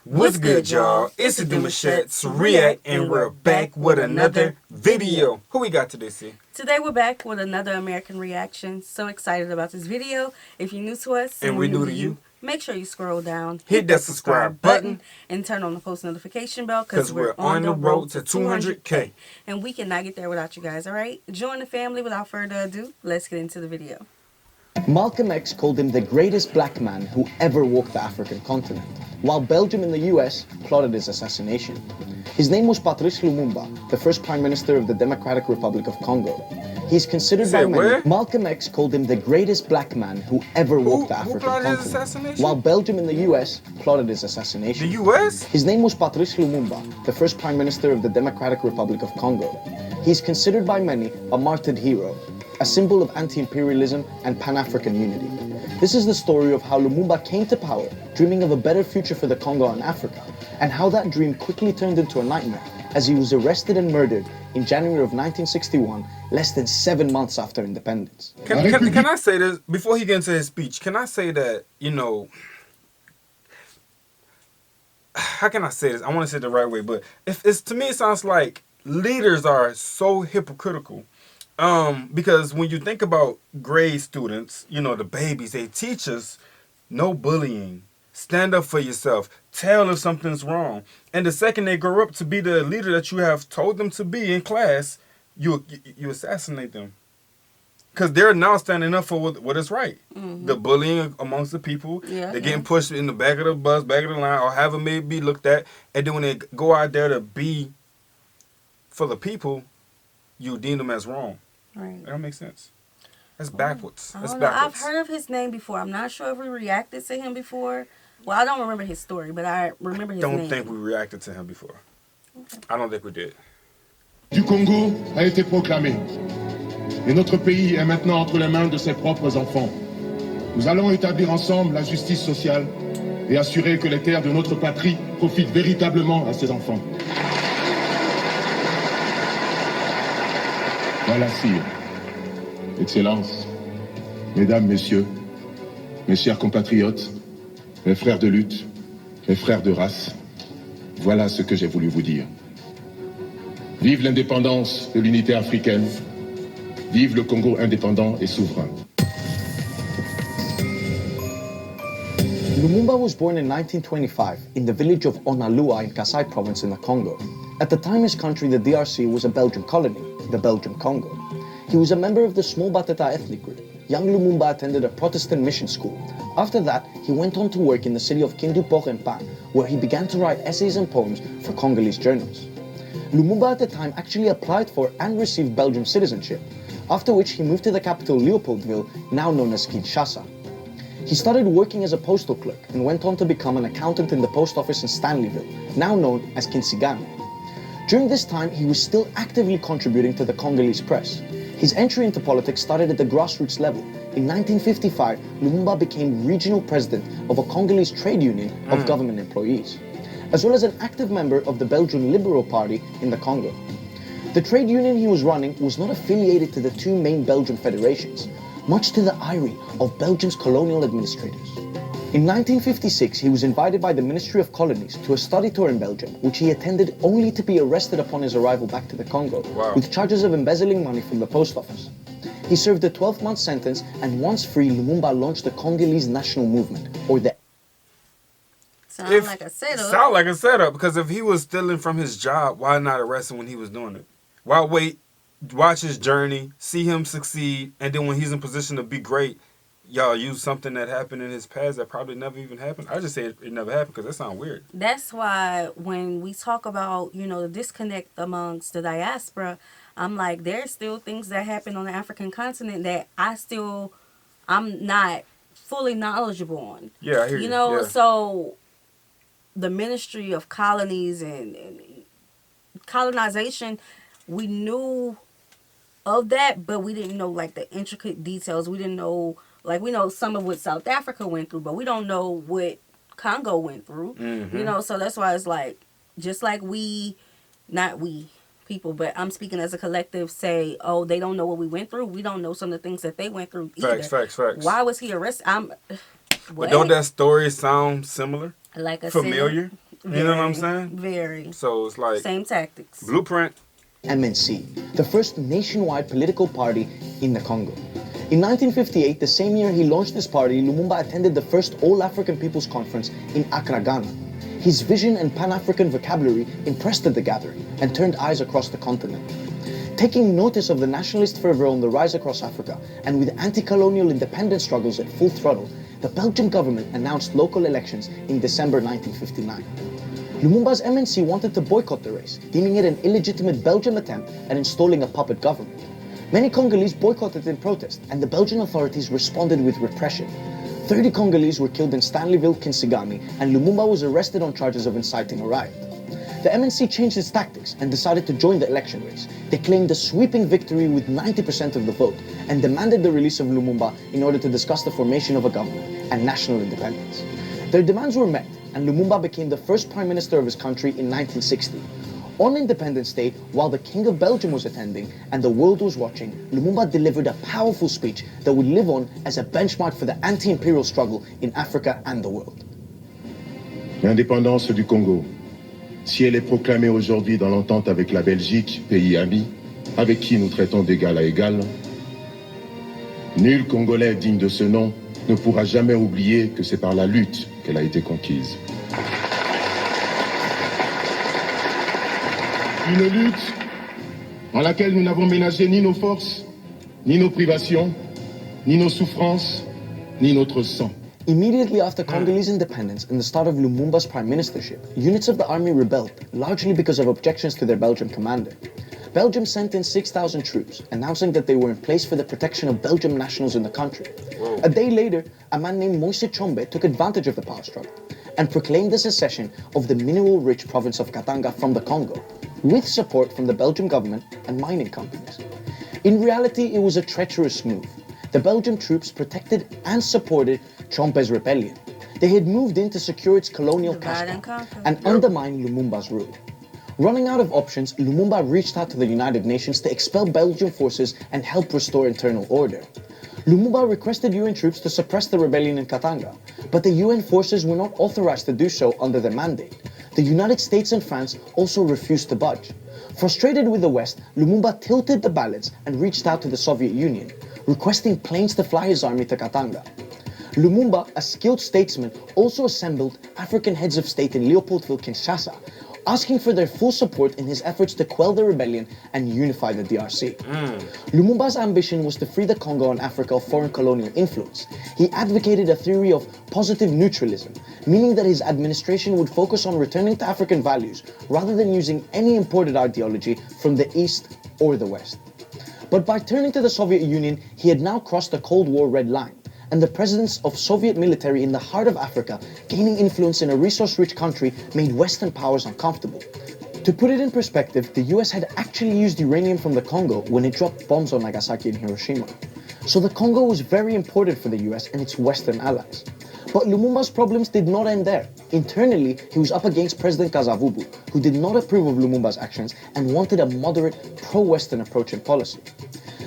What's good, y'all? It's the Demouchets REACT, and we're back with another video. Who we got today, C? Today we're back with another American reaction. So excited about this video. If you're new to us and we're new to you, make sure you scroll down, hit that subscribe button, and turn on the post notification bell because we're on the road to 200K. And we cannot get there without you guys, all right? Join the family. Without further ado, let's get into the video. Malcolm X called him the greatest black man who ever walked the African continent, while Belgium and the US plotted his assassination. His name was Patrice Lumumba, the first Prime Minister of the Democratic Republic of Congo. He's considered by many. Malcolm X called him the greatest black man who ever walked the African continent, while Belgium and the US plotted his assassination. The US? His name was Patrice Lumumba, the first Prime Minister of the Democratic Republic of Congo. He's considered by many a martyred hero, a symbol of anti-imperialism and Pan-African unity. This is the story of how Lumumba came to power, dreaming of a better future for the Congo and Africa, and how that dream quickly turned into a nightmare as he was arrested and murdered in January of 1961, less than 7 months after independence. Can I say this, before he gets into his speech, can I say that, you know, how can I say this? I want to say it the right way, but to me it sounds like leaders are so hypocritical. Because when you think about grade students, you know, the babies, they teach us no bullying, stand up for yourself, tell if something's wrong. And the second they grow up to be the leader that you have told them to be in class, you assassinate them. Because they're now standing up for what is right. Mm-hmm. The bullying amongst the people, they're getting pushed in the back of the bus, back of the line, or however it may be looked at. And then when they go out there to be for the people, you deem them as wrong. Right. That don't make sense. That's backwards. That's backwards. backwards. I've heard of his name before. I'm not sure if we reacted to him before. Well, I don't remember his story, but I remember his name. I don't think we reacted to him before. Okay. I don't think we did. Du Congo a été proclamé. Et notre pays est maintenant entre les mains de ses propres enfants. Nous allons établir ensemble la justice sociale et assurer que les terres de notre patrie profitent véritablement à ses enfants. Voilà, sire, Excellences, Mesdames, Messieurs, mes chers compatriotes, mes frères de lutte, mes frères de race, voilà ce que j'ai voulu vous dire. Vive l'indépendance de l'unité africaine, vive le Congo indépendant et souverain. Lumumba was born in 1925 in the village of Onalua in Kasai province in the Congo. At the time his country, the DRC, was a Belgian colony, the Belgium Congo. He was a member of the small Batata ethnic group. Young Lumumba attended a Protestant mission school. After that, he went on to work in the city of Kindu-Port-en-Pain, where he began to write essays and poems for Congolese journals. Lumumba at the time actually applied for and received Belgian citizenship, after which he moved to the capital Leopoldville, now known as Kinshasa. He started working as a postal clerk and went on to become an accountant in the post office in Stanleyville, now known as Kinsigami. During this time, he was still actively contributing to the Congolese press. His entry into politics started at the grassroots level. In 1955, Lumumba became regional president of a Congolese trade union of government employees, as well as an active member of the Belgian Liberal Party in the Congo. The trade union he was running was not affiliated to the two main Belgian federations, much to the irony of Belgium's colonial administrators. In 1956, he was invited by the Ministry of Colonies to a study tour in Belgium, which he attended only to be arrested upon his arrival back to the Congo, with charges of embezzling money from the post office. He served a 12-month sentence, and once free, Lumumba launched the Congolese National Movement, or the... Sound like a setup. Sound like a setup, because if he was stealing from his job, why not arrest him when he was doing it? Why wait, watch his journey, see him succeed, and then when he's in position to be great, y'all use something that happened in his past that probably never even happened? I just say it never happened because that sounds weird. That's why when we talk about, you know, the disconnect amongst the diaspora, I'm like, there's still things that happen on the African continent that I'm not fully knowledgeable on. Yeah, I hear you. You know, yeah. So the Ministry of Colonies and colonization, we knew of that, but we didn't know like the intricate details. We didn't know, like, we know some of what South Africa went through, but we don't know what Congo went through. Mm-hmm. You know, so that's why it's like, just like not we people, but I'm speaking as a collective, say, oh, they don't know what we went through. We don't know some of the things that they went through either. Facts. Why was he arrested? But don't that story sound similar? Like a familiar? You know what I'm saying? Very. So it's like Same tactics. blueprint. MNC, the first nationwide political party in the Congo. In 1958, the same year he launched this party, Lumumba attended the first All-African People's Conference in Accra, Ghana. His vision and Pan-African vocabulary impressed the gathering and turned eyes across the continent. Taking notice of the nationalist fervor on the rise across Africa, and with anti-colonial independence struggles at full throttle, the Belgian government announced local elections in December 1959. Lumumba's MNC wanted to boycott the race, deeming it an illegitimate Belgian attempt at installing a puppet government. Many Congolese boycotted in protest, and the Belgian authorities responded with repression. 30 Congolese were killed in Stanleyville, Kinsigami, and Lumumba was arrested on charges of inciting a riot. The MNC changed its tactics and decided to join the election race. They claimed a sweeping victory with 90% of the vote and demanded the release of Lumumba in order to discuss the formation of a government and national independence. Their demands were met, and Lumumba became the first prime minister of his country in 1960. On Independence Day, while the King of Belgium was attending and the world was watching, Lumumba delivered a powerful speech that would live on as a benchmark for the anti-imperial struggle in Africa and the world. L'indépendance du Congo, si elle est proclamée aujourd'hui dans l'entente avec la Belgique, pays ami, avec qui nous traitons d'égal à égal, nul Congolais digne de ce nom ne pourra jamais oublier que c'est par la lutte qu'elle a été conquise. Une lutte en laquelle nous n'avons ménagé ni nos forces, ni nos privations, ni nos souffrances, ni notre sang. Immediately after Congolese independence and the start of Lumumba's prime ministership, units of the army rebelled, largely because of objections to their Belgian commander. Belgium sent in 6,000 troops, announcing that they were in place for the protection of Belgian nationals in the country. Whoa. A day later, a man named Moise Tshombe took advantage of the power struggle and proclaimed the secession of the mineral-rich province of Katanga from the Congo, with support from the Belgian government and mining companies. In reality, it was a treacherous move. The Belgian troops protected and supported Tshombe's rebellion. They had moved in to secure its colonial Divide cash and conquer. and undermine Lumumba's rule. Running out of options, Lumumba reached out to the United Nations to expel Belgian forces and help restore internal order. Lumumba requested UN troops to suppress the rebellion in Katanga, but the UN forces were not authorized to do so under their mandate. The United States and France also refused to budge. Frustrated with the West, Lumumba tilted the balance and reached out to the Soviet Union, requesting planes to fly his army to Katanga. Lumumba, a skilled statesman, also assembled African heads of state in Leopoldville, Kinshasa, asking for their full support in his efforts to quell the rebellion and unify the DRC. Lumumba's ambition was to free the Congo and Africa of foreign colonial influence. He advocated a theory of positive neutralism, meaning that his administration would focus on returning to African values rather than using any imported ideology from the East or the West. But by turning to the Soviet Union, he had now crossed the Cold War red line, and the presence of Soviet military in the heart of Africa, gaining influence in a resource-rich country, made Western powers uncomfortable. To put it in perspective, the US had actually used uranium from the Congo when it dropped bombs on Nagasaki and Hiroshima. So the Congo was very important for the US and its Western allies. But Lumumba's problems did not end there. Internally, he was up against President Kasavubu, who did not approve of Lumumba's actions and wanted a moderate, pro-Western approach in policy.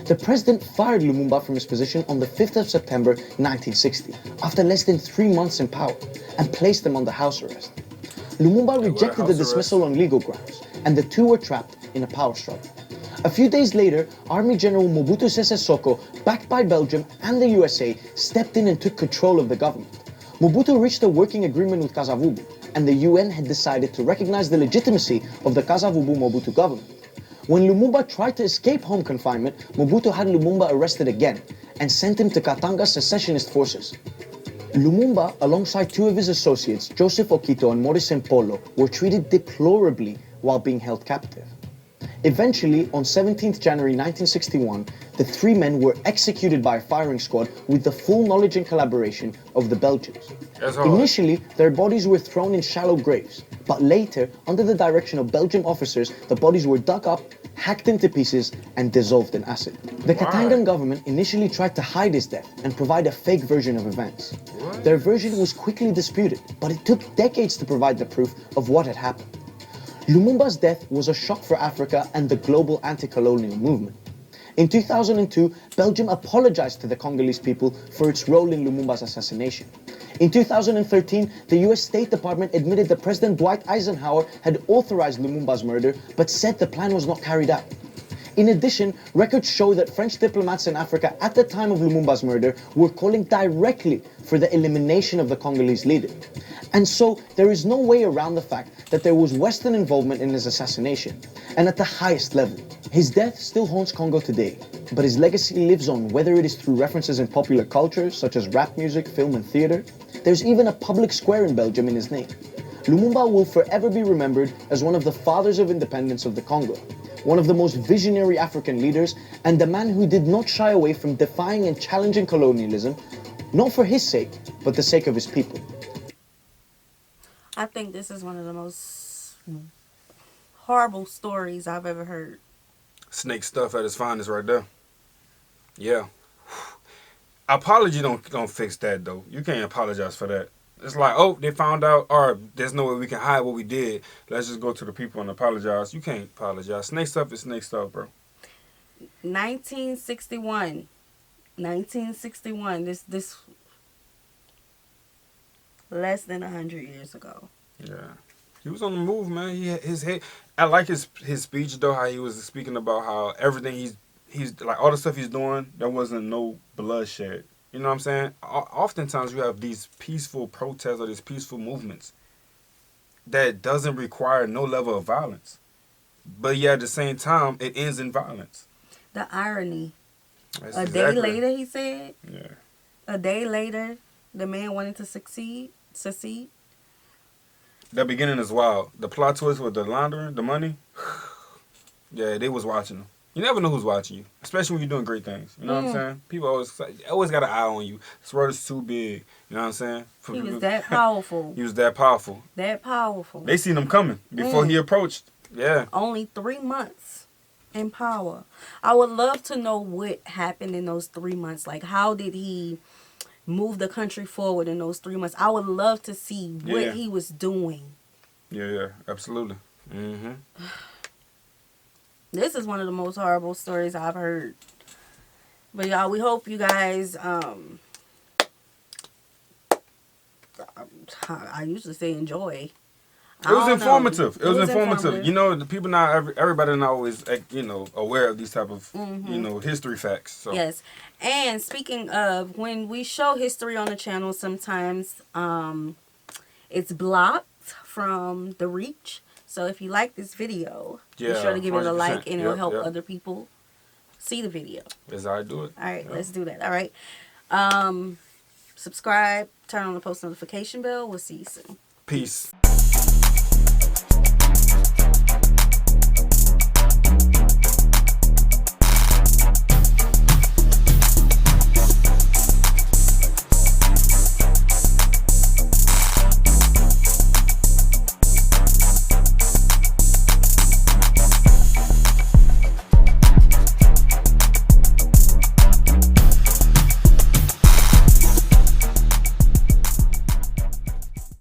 The president fired Lumumba from his position on the 5th of September 1960, after less than 3 months in power, and placed him under house arrest. Lumumba rejected the dismissal on legal grounds, and the two were trapped in a power struggle. A few days later, Army General Mobutu Sese Seko, backed by Belgium and the USA, stepped in and took control of the government. Mobutu reached a working agreement with Kasavubu, and the UN had decided to recognize the legitimacy of the Kasavubu-Mobutu government. When Lumumba tried to escape home confinement, Mobutu had Lumumba arrested again and sent him to Katanga's secessionist forces. Lumumba, alongside two of his associates, Joseph Okito and Maurice Mpolo, were treated deplorably while being held captive. Eventually, on 17th January 1961, the three men were executed by a firing squad with the full knowledge and collaboration of the Belgians. Initially, their bodies were thrown in shallow graves, but later, under the direction of Belgian officers, the bodies were dug up, hacked into pieces, and dissolved in acid. The Katangan government initially tried to hide his death and provide a fake version of events. Their version was quickly disputed, but it took decades to provide the proof of what had happened. Lumumba's death was a shock for Africa and the global anti-colonial movement. In 2002, Belgium apologized to the Congolese people for its role in Lumumba's assassination. In 2013, the US State Department admitted that President Dwight Eisenhower had authorized Lumumba's murder, but said the plan was not carried out. In addition, records show that French diplomats in Africa at the time of Lumumba's murder were calling directly for the elimination of the Congolese leader. And so, there is no way around the fact that there was Western involvement in his assassination, and at the highest level. His death still haunts Congo today, but his legacy lives on, whether it is through references in popular culture, such as rap music, film and theater. There's even a public square in Belgium in his name. Lumumba will forever be remembered as one of the fathers of independence of the Congo, one of the most visionary African leaders, and the man who did not shy away from defying and challenging colonialism, not for his sake, but the sake of his people. I think this is one of the most horrible stories I've ever heard. Snake stuff at its finest right there. Yeah. Apology don't fix that though. You can't apologize for that. It's like, oh, they found out, or there's no way we can hide what we did. Let's just go to the people and apologize. You can't apologize. Snake stuff is snake stuff, bro. 1961. 1961. This less than 100 years ago. Yeah. He was on the move, man. He had his head. I like his speech though, how he was speaking about how everything he's like all the stuff he's doing, there wasn't no bloodshed. You know what I'm saying? Oftentimes you have these peaceful protests or these peaceful movements that doesn't require no level of violence. But yet at the same time, it ends in violence. The irony. That's A day later, he said. Yeah. A day later, the man wanted to succeed. That beginning is wild. The plot twist with the laundering, the money. Yeah, they was watching them. You never know who's watching you, especially when you're doing great things. You know what I'm saying? People always got an eye on you. This world is too big. You know what I'm saying? He was that powerful. He was that powerful. That powerful. They seen him coming before he approached. Yeah. Only 3 months in power. I would love to know what happened in those 3 months. Like, how did he move the country forward in those 3 months? I would love to see what he was doing. Yeah, absolutely. Mm-hmm. This is one of the most horrible stories I've heard. But y'all, we hope you guys, I usually say enjoy. It was informative. It was informative. You know, the people everybody not always, aware of these type of, history facts. So. Yes. And speaking of, when we show history on the channel, sometimes it's blocked from the reach. So if you like this video, be sure to give it a like, and it'll help other people see the video. That's how I do it. All right, let's do that. All right. Subscribe, turn on the post notification bell. We'll see you soon. Peace.